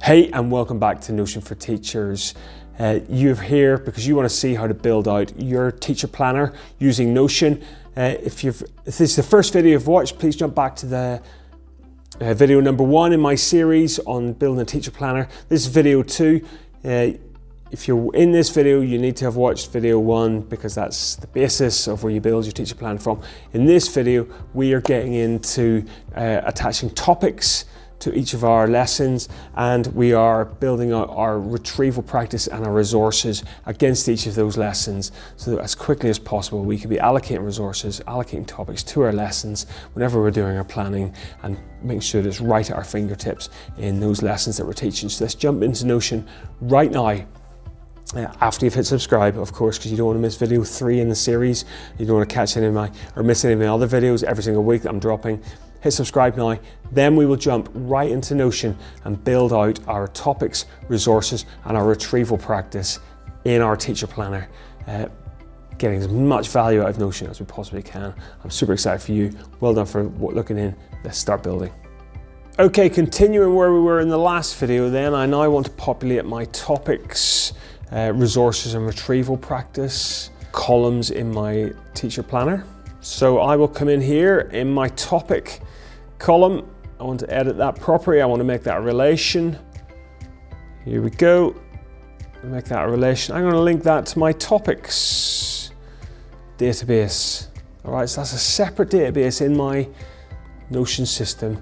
Hey, and welcome back to Notion for Teachers. You're here because you want to see how to build out your teacher planner using Notion. If this is the first video you've watched, please jump back to the video number 1 in my series on building a teacher planner. This is video 2. If you're in this video, you need to have watched video 1 because that's the basis of where you build your teacher plan from. In this video, we are getting into attaching topics to each of our lessons, and we are building out our retrieval practice and our resources against each of those lessons, so that as quickly as possible we can be allocating resources, allocating topics to our lessons whenever we're doing our planning, and making sure that it's right at our fingertips in those lessons that we're teaching. So let's jump into Notion right now. After you've hit subscribe, of course, because you don't want to miss video 3 in the series. You don't want to catch any of my, or miss any of my other videos every single week that I'm dropping. Hit subscribe now, then we will jump right into Notion and build out our topics, resources, and our retrieval practice in our teacher planner, getting as much value out of Notion as we possibly can. I'm super excited for you. Well done for looking in. Let's start building. Okay, continuing where we were in the last video then, I now want to populate my topics, resources, and retrieval practice columns in my teacher planner. So I will come in here in my topic column. I want to edit that properly. I want to make that a relation. Here we go. Make that a relation. I'm going to link that to my topics database. All right, so that's a separate database in my Notion system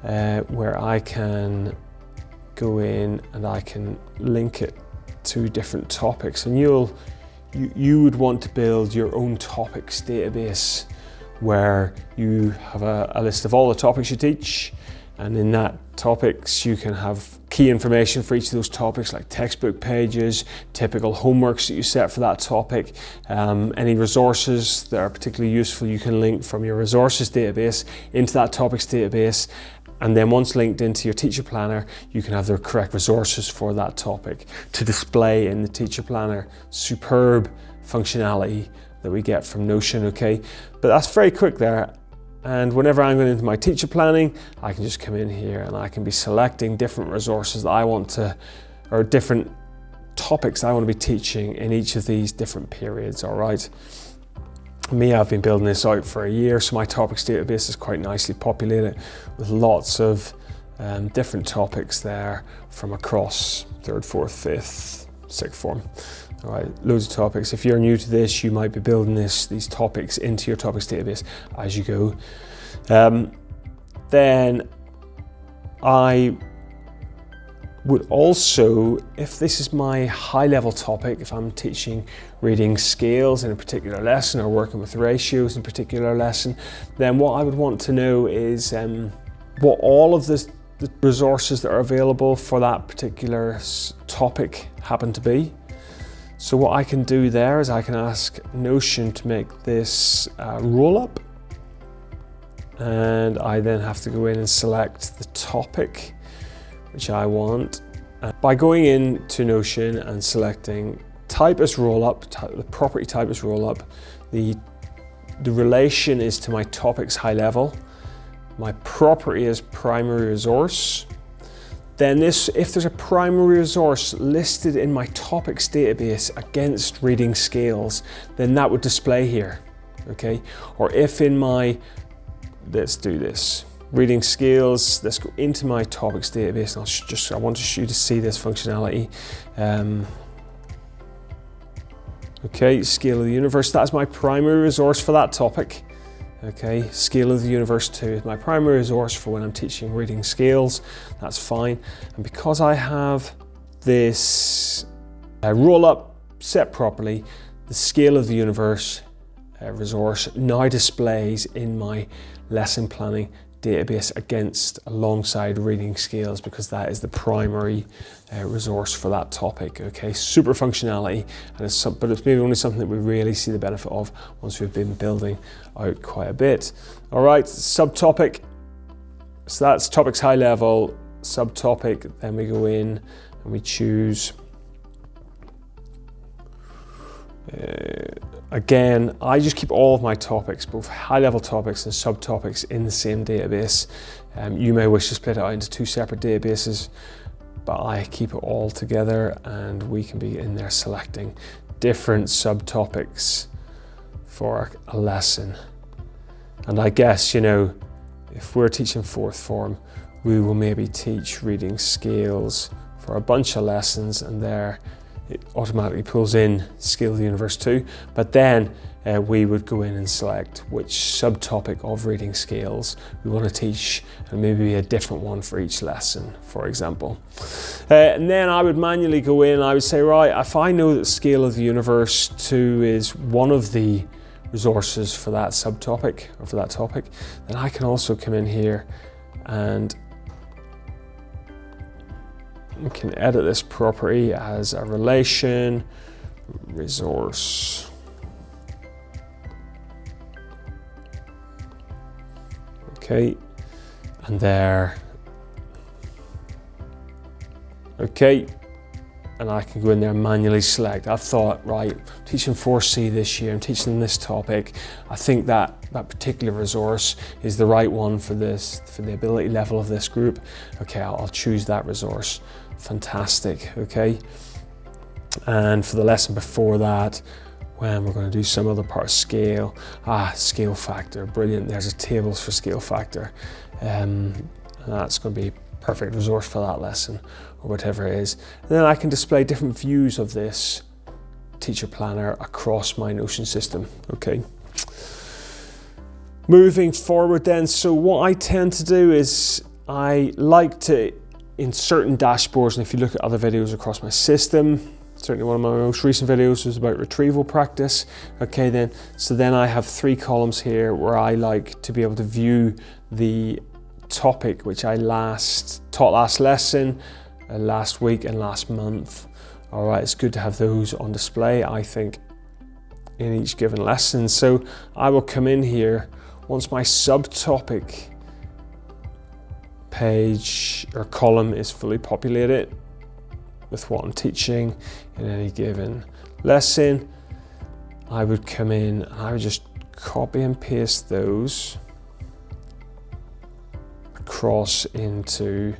where I can go in and I can link it to different topics. And you would want to build your own topics database where you have a list of all the topics you teach, and in that topics you can have key information for each of those topics, like textbook pages, typical homeworks that you set for that topic, any resources that are particularly useful you can link from your resources database into that topics database. And then once linked into your teacher planner, you can have the correct resources for that topic to display in the teacher planner. Superb functionality that we get from Notion, okay? But that's very quick there. And whenever I'm going into my teacher planning, I can just come in here and I can be selecting different resources that I want to, or different topics I want to be teaching in each of these different periods, all right? Me, I've been building this out for a year, so my topics database is quite nicely populated with lots of different topics there from across 3rd, 4th, 5th, 6th form. All right, loads of topics. If you're new to this, you might be building these topics into your topics database as you go. Then I would also, if this is my high-level topic, if I'm teaching reading scales in a particular lesson or working with ratios in a particular lesson, then what I would want to know is what all of the resources that are available for that particular topic happen to be. So what I can do there is I can ask Notion to make this roll-up, and I then have to go in and select the topic which I want. By going into Notion and selecting type as rollup, the property type as rollup, the relation is to my topics high level, my property is primary resource. Then if there's a primary resource listed in my topics database against reading scales, then that would display here, okay? Or if in my, let's do this, reading scales, let's go into my topics database, and I want you to see this functionality. Okay, scale of the universe, that's my primary resource for that topic. Okay, scale of the universe 2 is my primary resource for when I'm teaching reading scales. That's fine. And because I have this roll up set properly, the scale of the universe resource now displays in my lesson planning database alongside reading scales, because that is the primary resource for that topic. Okay, super functionality, and but it's maybe only something that we really see the benefit of once we've been building out quite a bit. All right, subtopic. So that's topics high level, subtopic. Then we go in and we choose. Again, I just keep all of my topics, both high-level topics and subtopics, in the same database. You may wish to split it out into 2 separate databases. but I keep it all together and we can be in there selecting different subtopics for a lesson. And I guess, you know, if we're teaching fourth form, we will maybe teach reading scales for a bunch of lessons, and there it automatically pulls in Scale of the Universe 2, but then we would go in and select which subtopic of reading scales we want to teach, and maybe a different one for each lesson, for example. And then I would manually go in and I would say, right, if I know that Scale of the Universe 2 is one of the resources for that subtopic or for that topic, then I can also come in here and we can edit this property as a relation resource. Okay, and there. Okay, and I can go in there and manually select. I've thought, right, I'm teaching 4C this year, I'm teaching them this topic. I think that particular resource is the right one for this, for the ability level of this group. Okay, I'll choose that resource. Fantastic, okay. And for the lesson before that, when we're going to do some other part of scale, scale factor, brilliant. There's a tables for scale factor. And that's going to be perfect resource for that lesson or whatever it is. And then I can display different views of this teacher planner across my Notion system, okay. Moving forward then, so what I tend to do is I like to, in certain dashboards, and if you look at other videos across my system, certainly one of my most recent videos was about retrieval practice. Okay then, so then I have 3 columns here where I like to be able to view the topic which I taught last lesson, last week and last month. All right, it's good to have those on display, I think, in each given lesson. So I will come in here once my subtopic page or column is fully populated with what I'm teaching in any given lesson. I would come in and I would just copy and paste those across into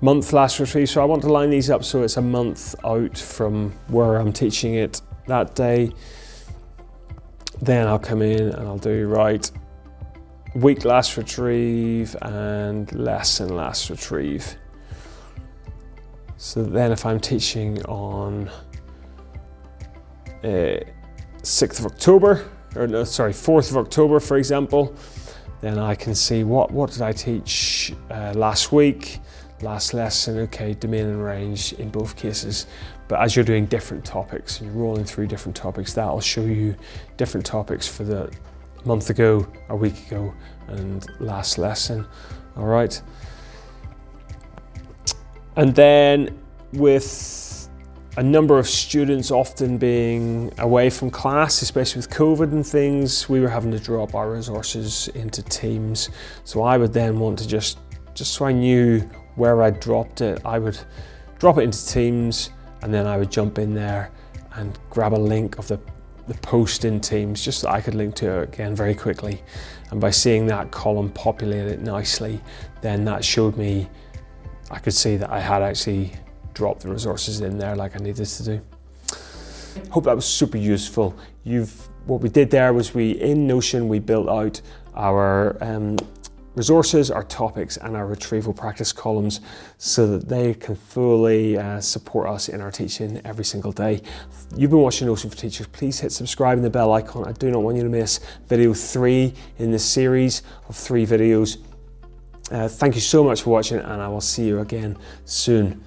month last retrieve. So I want to line these up so it's a month out from where I'm teaching it that day. Then I'll come in and I'll do week last retrieve and lesson last retrieve. So then if I'm teaching on 4th of October, for example, then I can see what did I teach last week, last lesson, okay, domain and range in both cases. But as you're doing different topics and you're rolling through different topics, that'll show you different topics for the month ago, a week ago, and last lesson, all right? And then with a number of students often being away from class, especially with COVID and things, we were having to drop our resources into Teams. So I would then want to just so I knew where I dropped it, I would drop it into Teams, and then I would jump in there and grab a link of the post in Teams just so I could link to it again very quickly. And by seeing that column populated nicely, then that showed me, I could see that I had actually dropped the resources in there like I needed to do. Hope that was super useful. What we did there was in Notion, we built out our resources, our topics, and our retrieval practice columns so that they can fully support us in our teaching every single day. You've been watching Notion for Teachers. Please hit subscribe and the bell icon. I do not want you to miss video 3 in this series of 3 videos. Thank you so much for watching, and I will see you again soon.